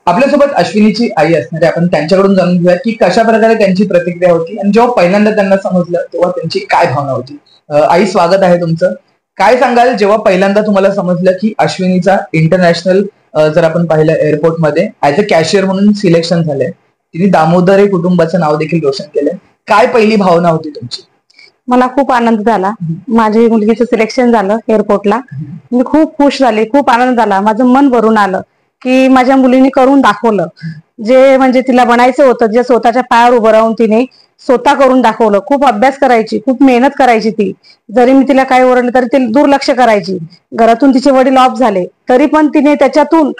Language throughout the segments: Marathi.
आपल्यासोबत अश्विनीची आई असणारे आपण त्यांच्याकडून जाणून घेऊया की कशा प्रकारे त्यांची प्रतिक्रिया होती आणि जेव्हा पहिल्यांदा त्यांना समजलं तेव्हा त्यांची काय भावना होती. आई, स्वागत आहे तुमचं. काय सांगाल जेव्हा पहिल्यांदा तुम्हाला समजलं की अश्विनीचा इंटरनॅशनल जर आपण पाहिलं एअरपोर्टमध्ये ऍज अ कॅशियर म्हणून सिलेक्शन झालंय, तिने दामोदर कुटुंबाचं नाव देखील रोशन केलंय, काय पहिली भावना होती तुमची? मला खूप आनंद झाला. माझ्या मुलगीचं सिलेक्शन झालं एअरपोर्टला. मी खूप खुश झाले, खूप आनंद झाला. माझं मन भरून आलं की माझ्या मुलीने करून दाखवलं. जे म्हणजे तिला बनायचं होतं, जे स्वतःच्या पायावर उभं राहून तिने स्वतः करून दाखवलं. खूप अभ्यास करायची, खूप मेहनत करायची ती. जरी मी तिला काही ओरडलं तरी ती दुर्लक्ष करायची. घरातून तिचे वडील ऑफ झाले तरी पण तिने त्याच्यातून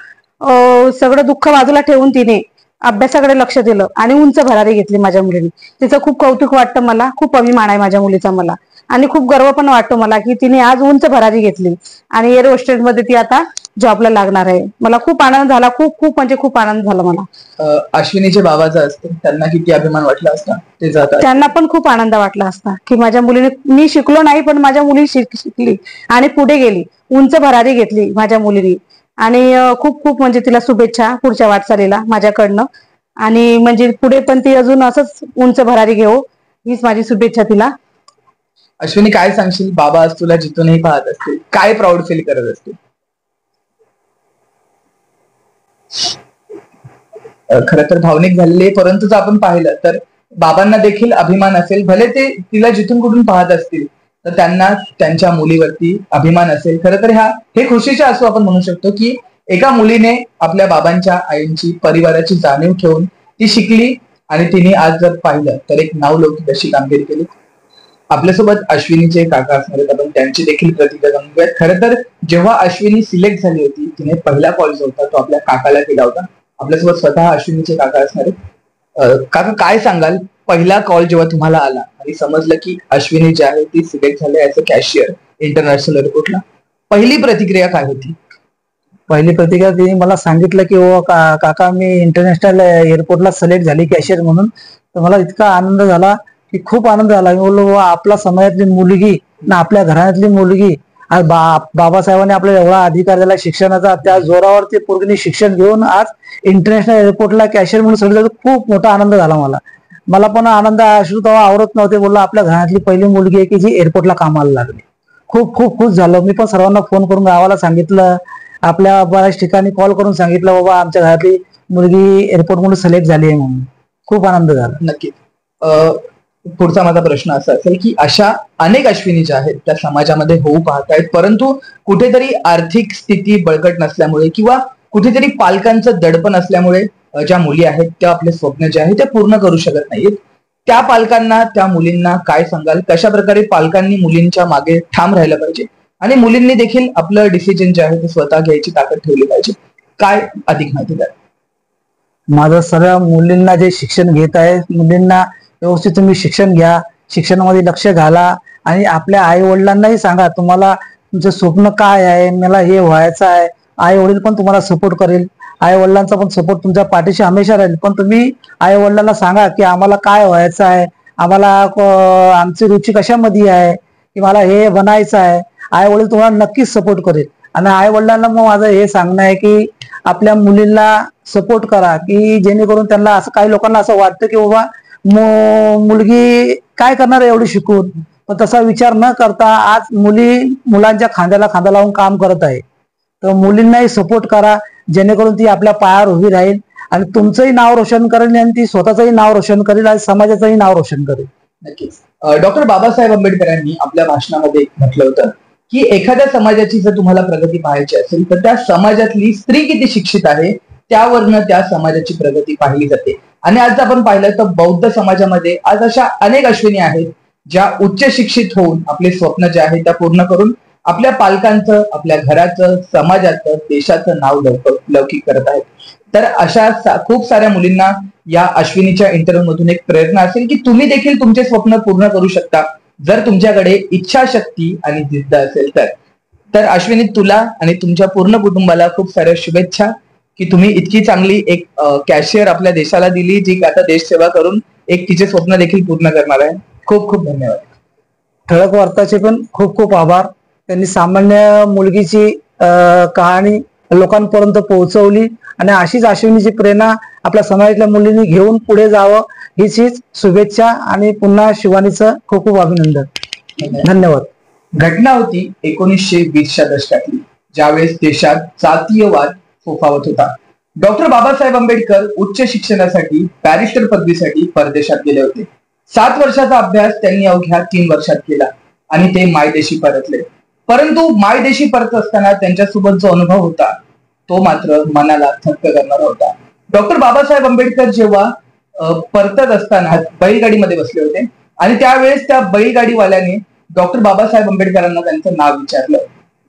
सगळं दुःख बाजूला ठेवून तिने अभ्यासाकडे लक्ष दिलं आणि उंच भरारी घेतली माझ्या मुलीने. तिचं खूप कौतुक वाटतं मला, खूप अभिमान आहे माझ्या मुलीचा मला, आणि खूप गर्व पण वाटतो मला की तिने आज उंच भरारी घेतली आणि एअर होस्टेसमध्ये ती आता जॉबला लागणार आहे. मला खूप आनंद झाला, खूप खूप म्हणजे खूप आनंद झाला मला. अश्विनीचे बाबा जे असते त्यांना किती अभिमान वाटला असता ते जातात, त्यांना पण खूप आनंद वाटला असता की माझ्या मुलीने, मी शिकलो नाही पण माझ्या मुली शिकली आणि पुढे गेली, उंच भरारी घेतली माझ्या मुलीने. आणि खूप खूप म्हणजे तिला शुभेच्छा पुढच्या वाटचालीला माझ्याकडनं. आणि म्हणजे पुढे पण ती अजून असंच उंच भरारी घेऊ, हीच माझी शुभेच्छा तिला. अश्विनी, काय सांगशील, बाबा आज तुला जिथूनही पाहत असतील काय प्राऊड फील करत असतील? खरं तर भावनिक झालेले, परंतु आपण पाहिलं तर बाबांना देखील अभिमान असेल, भले ते तिला जिथून कुठून पाहत असतील तर त्यांना त्यांच्या मुलीवरती अभिमान असेल. खरं तर हे खुशीचे असू आपण म्हणू शकतो की एका मुलीने आपल्या बाबांच्या, आईंची, परिवाराची जाणीव ठेवून ती शिकली आणि तिने आज जर पाहिलं तर एक नावलौकिक अशी कामगिरी केली. आपल्यासोबत अश्विनीचे काका असणार आहेत, आपण त्यांची देखील प्रतिक्रिया जाणून घेऊयात. खरं तर जेव्हा अश्विनी सिलेक्ट झाली होती तिने पहिला कॉल जो होता तो आपल्या काकाला केला होता. आपल्यासोबत स्वतः अश्विनीचे काका असणार आहेत. काका, काय सांगाल, पहिला कॉल जेव्हा तुम्हाला आला आणि समजलं की अश्विनी जी आहे ती सिलेक्ट झाली ऍज अ कॅशियर इंटरनॅशनल एअरपोर्टला, पहिली प्रतिक्रिया काय होती? पहिली प्रतिक्रिया तिने मला सांगितलं की ओ काका, मी इंटरनॅशनल एअरपोर्टला सिलेक्ट झाली कॅशियर म्हणून. तर मला इतका आनंद झाला की खूप आनंद झाला. मी बोललो आपल्या समाजातली मुलगी ना, आपल्या घरातली मुलगी, आज बाबासाहेबांनी आपल्याला एवढा अधिकार दिला शिक्षणाचा, त्या जोरावर ते पोरगीने शिक्षण घेऊन आज इंटरनॅशनल एअरपोर्टला कॅशियर म्हणून सगळं, खूप मोठा आनंद झाला मला. मला पण आनंद अश्रू तेव्हा आवरत नव्हते. बोललो आपल्या घरातली पहिली मुलगी आहे की जी एअरपोर्टला कामाला लागली. खूप खूप खुश झालो. मी पण सर्वांना फोन करून गावाला सांगितलं, आपल्या बऱ्याच ठिकाणी कॉल करून सांगितलं बाबा आमच्या घरातली मुलगी एअरपोर्ट म्हणून सिलेक्ट झाली आहे म्हणून. खूप आनंद झाला. नक्की. पुढचा माझा प्रश्न असा असेल की अशा अनेक अश्विनी ज्या आहेत त्या समाजामध्ये होऊ पाहतायत, परंतु कुठेतरी आर्थिक स्थिती बळकट नसल्यामुळे किंवा कुठेतरी पालकांचं दडपण असल्यामुळे ज्या मुली आहेत त्या आपले स्वप्न जे आहे ते पूर्ण करू शकत नाहीत. त्या पालकांना, त्या मुलींना काय सांगाल, कशा प्रकारे पालकांनी मुलींच्या मागे ठाम राहिलं पाहिजे आणि मुलींनी देखील आपलं डिसिजन जे आहे ते स्वतः घ्यायची ताकद ठेवली पाहिजे? काय अधिक माहिती द्या? माझं सर्व मुलींना जे शिक्षण घेत आहे, मुलींना व्यवस्थित तुम्ही शिक्षण घ्या, शिक्षणामध्ये लक्ष घाला आणि आपल्या आई वडिलांनाही सांगा तुम्हाला तुमचं स्वप्न काय आहे, मला हे व्हायचं आहे. आई वडील पण तुम्हाला सपोर्ट करेल, आई वडिलांचा पण सपोर्ट तुमच्या पाठीशी हमेशा राहील. पण तुम्ही आई वडिलांना सांगा की आम्हाला काय व्हायचं आहे, आम्हाला आमची रुची कशामध्ये आहे, की मला हे बनायचं आहे. आई वडील तुम्हाला नक्कीच सपोर्ट करेल. आणि आई वडिलांना मग माझं हे सांगणं आहे की आपल्या मुलींना सपोर्ट करा, की जेणेकरून त्यांना असं, काही लोकांना असं वाटतं की बाबा मुलगी काय करणार एवढी शिकून, पण तसा विचार न करता आज मुलांच्या खांद्याला खांदा लावून काम करत आहे. तर मुलींनाही सपोर्ट करा जेणेकरून ती आपल्या पायावर उभी राहील आणि तुमचंही नाव रोशन करेल आणि ती स्वतःचंही नाव रोशन करेल आणि समाजाचंही नाव रोशन करेल. नक्कीच. डॉक्टर बाबासाहेब आंबेडकरांनी आपल्या भाषणामध्ये म्हटलं होतं की एखाद्या समाजाची जर तुम्हाला प्रगती पाहायची असेल तर त्या समाजातली स्त्री किती शिक्षित आहे त्यावरनं त्या समाजाची प्रगती पाहिली जाते. आणि आज आपण पाहिलं तर बौद्ध समाजामध्ये आज अशा अनेक अश्विनी आहेत ज्या उच्च शिक्षित होऊन आपले स्वप्न जे आहे त्या पूर्ण करून आपल्या पालकांचं, आपल्या घराचं, समाजाचं, देशाचं नाव लौकिक करत आहेत. तर अशा खूप साऱ्या मुलींना या अश्विनीच्या इंटरव्ह्यू मधून एक प्रेरणा असेल की तुम्ही देखील तुमचे स्वप्न पूर्ण करू शकता जर तुमच्याकडे इच्छाशक्ती आणि जिद्द असेल तर. तर अश्विनी, तुला आणि तुमच्या पूर्ण कुटुंबाला खूप साऱ्या शुभेच्छा की तुम्ही इतकी चांगली एक कॅशियर आपल्या देशाला दिली जी आता देश सेवा करून एक तिचे स्वप्न देखील पूर्ण करणार आहे. खूप खूप धन्यवाद. ठळक वार्ताचे पण खूप खूप आभार. त्यांनी सामान्य मुलगीची कहाणी लोकांपर्यंत पोहोचवली आणि अशीच अश्विनीची प्रेरणा आपल्या समाजातल्या मुलींनी घेऊन पुढे जावं हीच शुभेच्छा आणि पुन्हा शिवानीचं खूप खूप अभिनंदन. धन्यवाद. घटना होती 1920च्या दशकातली, ज्यावेळेस देशात जातीयवाद फोफावत होता. डॉक्टर बाबासाहेब आंबेडकर उच्च शिक्षणासाठी बॅरिस्टर पदवीसाठी परदेशात गेले होते. 7 वर्षाचा अभ्यास त्यांनी अवघ्या 3 वर्षात केला आणि ते मायदेशी परतले. परंतु मायदेशी परत असताना त्यांच्यासोबत जो अनुभव होता तो मात्र मनाला थक्क करणारा होता. डॉक्टर बाबासाहेब आंबेडकर जेव्हा परतत असताना बैलगाडीमध्ये बसले होते आणि त्यावेळेस त्या बैलगाडीवाल्याने डॉक्टर बाबासाहेब आंबेडकरांना त्यांचं नाव विचारलं.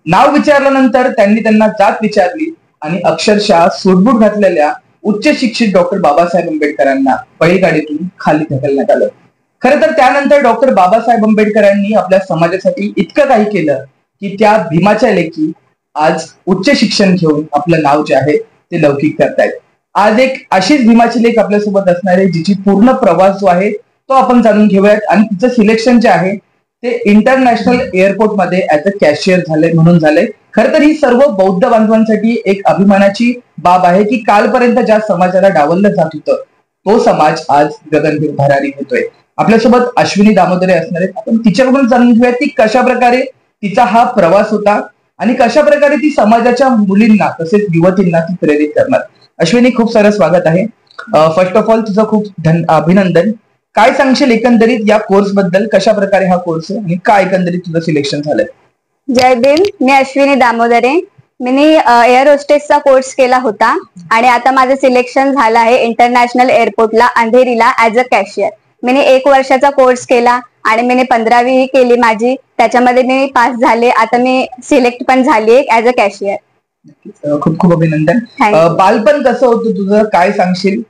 नाव विचारल्यानंतर त्यांनी त्यांना जात विचारली आणि अक्षरशः सूटबूट घातलेल्या उच्च शिक्षित डॉक्टर बाबासाहेब आंबेडकरांना बैलगाडीतून खाली ढकलण्यात आलं. खरं तर त्यानंतर डॉक्टर बाबासाहेब आंबेडकरांनी आपल्या समाजासाठी इतकं काही केलं की त्या भीमाच्या लेखी आज उच्च शिक्षण घेऊन आपलं नाव जे आहे ते लौकिक करतायत. आज एक अशीच भीमाची लेख आपल्यासोबत असणार आहे, जिची पूर्ण प्रवास जो आहे तो आपण जाणून घेऊयात. आणि तिचं सिलेक्शन जे आहे ते इंटरनॅशनल एअरपोर्टमध्ये ऍज अ कॅशियर झाले म्हणून झाले. खरं तर ही सर्व बौद्ध बांधवांसाठी एक अभिमानाची बाब आहे की कालपर्यंत ज्या समाजाला डावललं जात होतं तो समाज आज गगनभीर भरारी होतोय. आपल्यासोबत अश्विनी दामोदरे असणार आहेत. आपण तिच्याकडून जाणून घेऊयात की कशा प्रकारे तिचा हा प्रवास होता आणि कशा प्रकारे ती समाजाच्या मुलींना तसेच युवतींना ती प्रेरित करणार. अश्विनी, खूप सारं स्वागत आहे. फर्स्ट ऑफ ऑल तुझं खूप अभिनंदन. काय सांगशील एकंदरीत या कोर्स बद्दल, कशा प्रकारे हा कोर्स आहे आणि काय एकंदरीत तुझं सिलेक्शन झालंय? जय भीम. मी अश्विनी दामोदरे. मी एअर होस्टेसचा कोर्स केला होता आणि आता माझं सिलेक्शन झालं आहे इंटरनॅशनल एअरपोर्टला अंधेरीला ऍज अ कॅशियर. मी 1 वर्षाचा कोर्स केला आणि मी 15वी केली माझी. त्याच्यामध्ये मी पास झाले. आता मी सिलेक्ट पण झाली ऍज अ कॅशियर. खूप खूप अभिनंदन. बालपण कसं होतं तुझं, काय सांगशील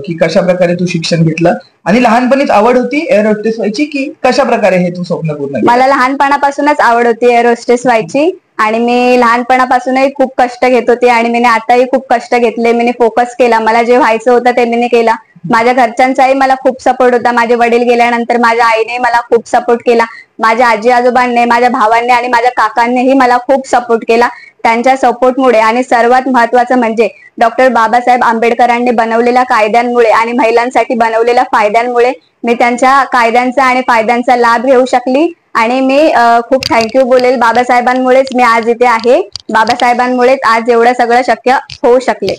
की कशा प्रकारे तू शिक्षण घेतलं आणि लहानपणीच आवड होती एअर होस्टेस व्हायची की कशा प्रकारे हे तू स्वप्न पूर्ण केलं? मला लहानपणापासूनच आवड होती एअर होस्टेस व्हायची आणि मी लहानपणापासूनही खूप कष्ट घेत होते आणि मी आताही खूप कष्ट घेतले. मी फोकस केला. मला जे व्हायचं होतं ते मी केला. माझ्या घरच्यांचाही मला खूप सपोर्ट होता. माझे वडील गेल्यानंतर माझ्या आईने मला खूप सपोर्ट केला. माझ्या आजी आजोबांनी, माझ्या भावांनी आणि माझ्या काकांनीही मला खूप सपोर्ट केला. त्यांच्या सपोर्टमुळे आणि सर्वात महत्वाचं म्हणजे डॉक्टर बाबासाहेब आंबेडकरांनी बनवलेल्या कायद्यांमुळे आणि महिलांसाठी बनवलेल्या फायद्यांमुळे मी त्यांच्या कायद्यांचा आणि फायद्यांचा लाभ घेऊ शकली आणि मी खूप थँक्यू बोलेल. बाबासाहेबांमुळेच मी आज इथे आहे. बाबासाहेबांमुळेच आज एवढं सगळं शक्य होऊ शकले.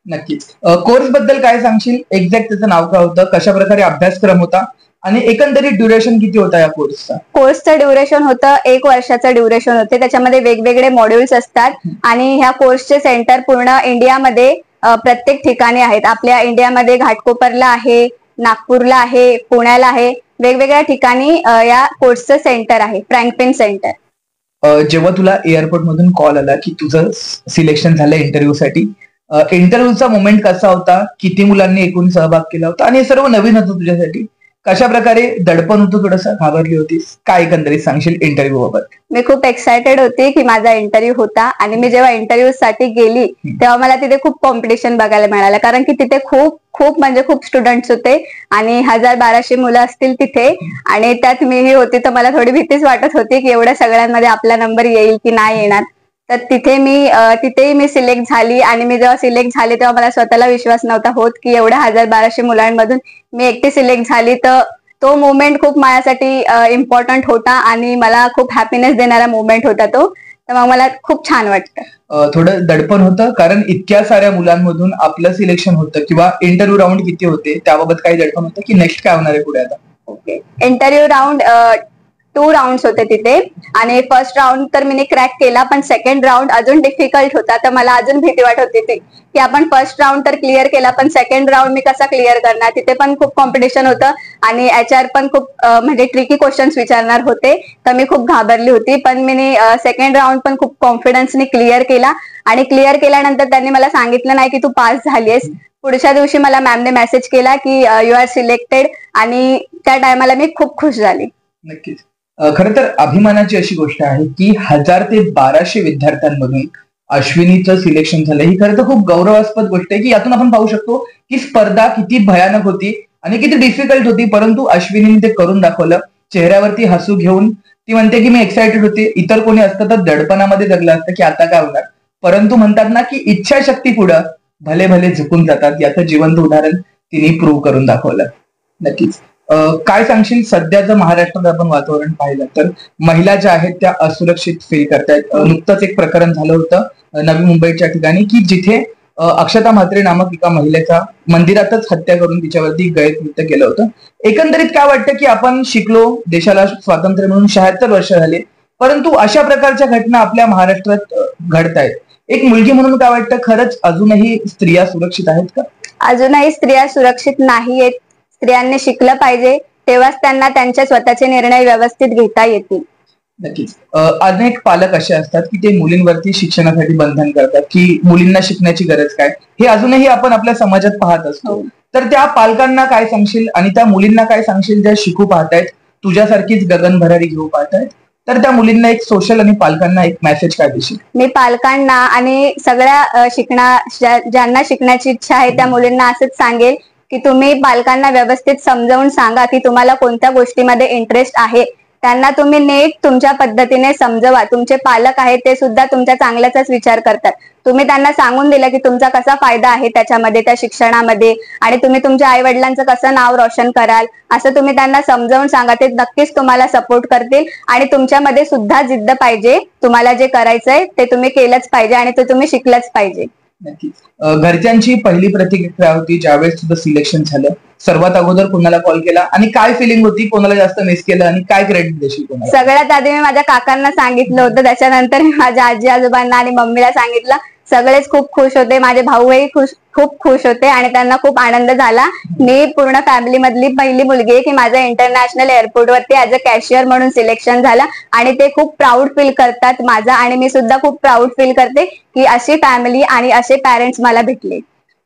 नक्कीच. कोर्स बद्दल काय सांगशील? एक्झॅक्ट त्याचं नाव काय होतं, कशा प्रकारे अभ्यासक्रम होता आणि एकंदरीत ड्युरेशन किती होता या कोर्सचा? कोर्सचं ड्युरेशन होतं 1 वर्षाचं ड्युरेशन होते. त्याच्यामध्ये वेगवेगळे मॉड्यूल्स असतात आणि ह्या कोर्सचे सेंटर पूर्ण इंडियामध्ये प्रत्येक ठिकाणी आहेत. आपल्या इंडियामध्ये घाटकोपरला आहे, नागपूरला आहे, पुण्याला आहे. वेगवेगळ्या ठिकाणी या कोर्सचं सेंटर आहे, फ्रँकपिन सेंटर. जेव्हा तुला एअरपोर्ट मधून कॉल आला की तुझं सिलेक्शन झालं इंटरव्ह्यूसाठी, इंटरव्ह्यूचा मोमेंट कसा होता? किती मुलांनी एकूण सहभाग केला होता आणि हे सर्व नवीन होतं तुझ्यासाठी? कशा प्रकारे दडपण होतं, थोडंसं घाबरली होतीस? काय एकंदरीत सांगशील इंटरव्ह्यू बाबत? मी खूप एक्सायटेड होती की माझा इंटरव्ह्यू होता आणि मी जेव्हा इंटरव्ह्यू साठी गेली तेव्हा मला तिथे खूप कॉम्पिटिशन बघायला मिळालं. कारण की तिथे खूप म्हणजे खूप स्टुडंट्स होते आणि 1000-1200 मुलं असतील तिथे आणि त्यात मीही होती. तर मला थोडी भीतीच वाटत होती की एवढ्या सगळ्यांमध्ये आपला नंबर येईल की नाही येणार. तर तिथेही मी सिलेक्ट झाली आणि मी जेव्हा सिलेक्ट झाले तेव्हा मला स्वतःला विश्वास नव्हता होत की एवढ्या 1000-1200 मुलांमधून मी एकटी सिलेक्ट झाली. तर तो मोमेंट खूप माझ्यासाठी इम्पॉर्टंट होता आणि मला खूप हॅपीनेस देणारा मोमेंट होता तो. तर मग मला खूप छान वाटतं. थोडं दडपण होतं कारण इतक्या साऱ्या मुलांमधून आपलं सिलेक्शन होतं किंवा इंटरव्ह्यू राऊंड किती होते त्याबाबत काही दडपण होतं की नेक्स्ट काय होणार आहे पुढे आता? ओके. इंटरव्ह्यू राऊंड 2 राऊंड होते तिथे आणि फर्स्ट राऊंड तर मी क्रॅक केला पण सेकंड राऊंड अजून डिफिकल्ट होता. तर मला अजून भीती वाटत होती की आपण फर्स्ट राऊंड तर क्लिअर केला पण सेकंड राऊंड मी कसा क्लिअर करणार. तिथे पण खूप कॉम्पिटिशन होतं आणि HR पण खूप म्हणजे ट्रिकी क्वेश्चन्स विचारणार होते. तर मी खूप घाबरली होती पण मी सेकंड राऊंड पण खूप कॉन्फिडन्सने क्लिअर केला आणि क्लिअर केल्यानंतर त्यांनी मला सांगितलं नाही की तू पास झालीस. पुढच्या दिवशी मला मॅमने मेसेज केला की यू आर सिलेक्टेड आणि त्या टायमाला मी खूप खुश झाली. नक्कीच. खरं तर अभिमानाची अशी गोष्ट आहे की 1000 ते 1200 विद्यार्थ्यांमधून अश्विनीचं सिलेक्शन झालं. ही खरं तर खूप गौरवास्पद गोष्ट आहे की यातून आपण पाहू शकतो की स्पर्धा किती भयानक होती आणि किती डिफिकल्ट होती, परंतु अश्विनीने ते करून दाखवलं. चेहऱ्यावरती हसू घेऊन ती म्हणते की मी एक्सायटेड होते. इतर कोणी असतं तर दडपणामध्ये जगलं असतं की आता काय होणार, परंतु म्हणतात ना की इच्छाशक्ती पुढं भले भले झुकून जातात, याचं जिवंत उदाहरण तिने प्रूव्ह करून दाखवलं. नक्कीच. काय सांगशील, सध्याचं महाराष्ट्रात आपण वातावरण पाहिलं तर महिला ज्या आहेत त्या असुरक्षित फील करतायत. नुकतंच एक प्रकरण झालं होतं नवी मुंबईच्या ठिकाणी की जिथे अक्षता म्हात्रे नामक एका महिलेचा मंदिरातच हत्या करून तिच्यावरती गैरकृत्य केलं होतं. एकंदरीत काय वाटतं की आपण शिकलो, देशाला स्वातंत्र्य मिळून 76 वर्ष झाले, परंतु अशा प्रकारच्या घटना आपल्या महाराष्ट्रात घडतायत. एक मुलगी म्हणून काय वाटतं, खरंच अजूनही स्त्रिया सुरक्षित आहेत का? अजूनही स्त्रिया सुरक्षित नाहीयेत. स्त्रियांनी शिकलं पाहिजे, तेव्हाच त्यांना त्यांचे स्वतःचे निर्णय व्यवस्थित घेता येतील. नक्कीच. अनेक पालक असे असतात की ते मुलींवरती शिक्षणासाठी बंधन करतात की मुलींना शिकण्याची गरज काय, हे अजूनही आपण आपल्या समाजात पाहत असतो. तर त्या पालकांना काय सांगशील आणि त्या मुलींना काय सांगशील ज्या शिकू पाहतायत, तुझ्यासारखीच गगन भरारी घेऊ पाहतायत, तर त्या मुलींना एक सोशल आणि पालकांना एक मेसेज काय देशील? मी पालकांना आणि सगळ्या ज्यांना शिकण्याची इच्छा आहे त्या मुलींना असंच सांगेल की तुम्ही पालकांना व्यवस्थित समजावून सांगा की तुम्हाला कोणत्या गोष्टीमध्ये इंटरेस्ट आहे. त्यांना तुम्ही नीट तुमच्या पद्धतीने समजवा. तुमचे पालक आहेत ते सुद्धा तुमच्या चांगल्याचाच विचार करतात. तुम्ही त्यांना सांगून दिलं की तुमचा कसा फायदा आहे त्याच्यामध्ये, त्या शिक्षणामध्ये, आणि तुम्ही तुमच्या आई वडिलांचं कसं नाव रोशन कराल, असं तुम्ही त्यांना समजावून सांगा. ते नक्कीच तुम्हाला सपोर्ट करतील आणि तुमच्यामध्ये सुद्धा जिद्द पाहिजे. तुम्हाला जे करायचंय ते तुम्ही केलंच पाहिजे आणि ते तुम्ही शिकलंच पाहिजे. नक्कीच. घरच्यांची पहिली प्रतिक्रिया होती ज्यावेळेस तुझं सिलेक्शन झालं, सर्वात अगोदर कोणाला कॉल केला आणि काय फिलिंग होती, कोणाला जास्त मिस केलं आणि काय क्रेडिट देशील कोणाला? सगळ्यात आधी मी माझ्या काकांना सांगितलं होतं, त्याच्यानंतर मी माझ्या आजी आजोबांना आणि मम्मीला सांगितलं. सगळेच खूप खुश होते, माझे भाऊही खूप खुश होते आणि त्यांना खूप आनंद झाला. मी पूर्ण फॅमिली मधली पहिली मुलगी आहे की माझं इंटरनॅशनल एअरपोर्टवरती ऍज अ कॅशियर म्हणून सिलेक्शन झालं आणि ते खूप प्राऊड फील करतात माझा, आणि मी सुद्धा खूप प्राऊड फील करते की अशी फॅमिली आणि असे पॅरेंट्स मला भेटले.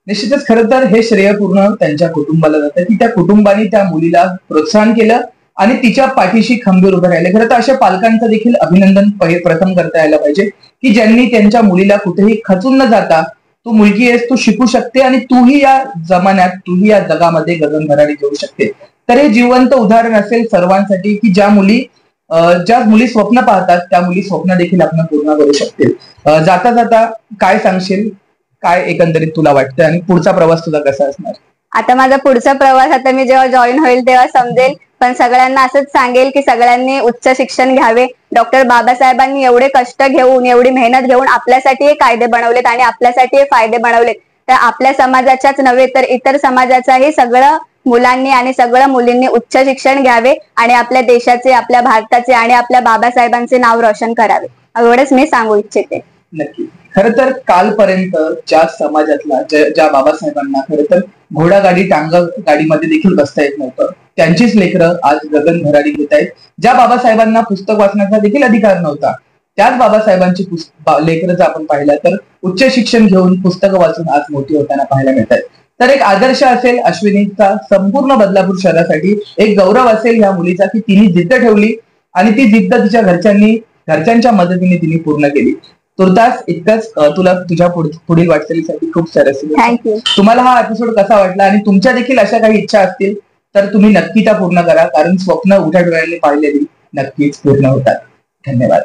निश्चितच. खरं तर हे श्रेय पूर्ण त्यांच्या कुटुंबाला जातं की त्या कुटुंबाने त्या मुलीला प्रोत्साहन केलं आणि तिच्या पाठीशी खंबीर उभं राहिले. खरं तर अशा पालकांचं देखील अभिनंदन प्रथम करता यायला पाहिजे की ज्यांनी त्यांच्या मुलीला कुठेही खचून न जाता, तू मुलगी आहेस, तू शिकू शकते आणि तूही या जमान्यात, तूही या जगामध्ये गगन भरारी घेऊ शकते. तर हे जिवंत उदाहरण असेल सर्वांसाठी की ज्या मुली स्वप्न पाहतात त्या मुली स्वप्न देखील आपण पूर्ण करू शकतील. जाता जाता काय सांगशील, काय एकंदरीत तुला वाटतं आणि पुढचा प्रवास तुझा कसा असणार? आता माझा पुढचा प्रवास आता मी जेव्हा जॉईन होईल तेव्हा समजेल, पण सगळ्यांना असंच सांगेल की सगळ्यांनी उच्च शिक्षण घ्यावे. डॉक्टर बाबासाहेबांनी एवढे कष्ट घेऊन, एवढी मेहनत घेऊन आपल्यासाठी हे कायदे बनवलेत आणि आपल्यासाठी हे फायदे बनवलेत. तर आपल्या समाजाच्याच नव्हे तर इतर समाजाचाही सगळं मुलांनी आणि सगळ्या मुलींनी उच्च शिक्षण घ्यावे आणि आपल्या देशाचे, आपल्या भारताचे आणि आपल्या बाबासाहेबांचे नाव रोशन करावे. एवढंच मी सांगू इच्छिते. नक्की. खरं तर कालपर्यंत ज्या समाजातला, ज्या बाबासाहेबांना खरं तर घोडागाडी, टांगागाडीमध्ये देखील बसता येत नव्हतं, त्यांचीच लेकरं आज गगन भरारी घेत आहेत. ज्या बाबासाहेबांना पुस्तक वाचण्याचा देखील अधिकार नव्हता, त्याच बाबासाहेबांची लेकरं जर आपण पाहिलं तर उच्च शिक्षण घेऊन, पुस्तकं वाचून आज मोठी होताना पाहायला मिळत आहेत. तर एक आदर्श असेल अश्विनीचा संपूर्ण बदलापूर शहरासाठी, एक गौरव असेल या मुलीचा की तिने जिद्द ठेवली आणि ती जिद्द तिच्या घरच्यांच्या मदतीने तिने पूर्ण केली. तुर्तास इतकंच. तुला तुझ्या पुढील वाटचालीसाठी खूप सरस. थँक्यू. तुम्हाला हा एपिसोड कसा वाटला आणि तुमच्या देखील अशा काही इच्छा असतील तर तुम्ही नक्की त्या पूर्ण करा, कारण स्वप्न उघड्या डोळ्यांनी पाहिलेली नक्कीच पूर्ण होतात. धन्यवाद.